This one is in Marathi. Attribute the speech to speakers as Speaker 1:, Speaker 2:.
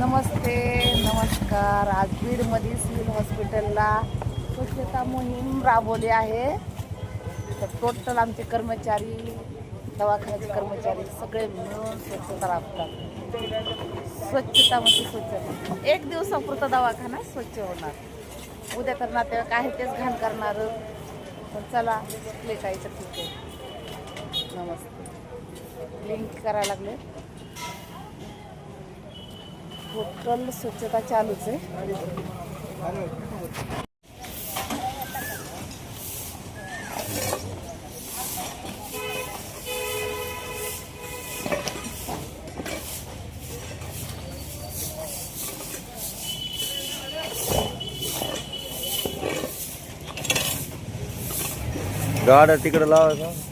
Speaker 1: नमस्ते नमस्कार. आज बीडमध्ये सिव्हिल हॉस्पिटलला स्वच्छता मोहीम राबवली आहे. तर टोटल आमचे कर्मचारी, दवाखान्याचे कर्मचारी सगळे मिळून स्वच्छता राबतात. स्वच्छता म्हणजे स्वच्छता. एक दिवसापुरता दवाखाना स्वच्छ होणार. उद्या तर नातेवाईक आहे तेच घाण करणार. पण चला लेटायचं ठीक आहे. नमस्ते. लिंक करायला लागले. टोटल स्वच्छता चालूच आहे.
Speaker 2: गाड्या तिकडे लावायचा.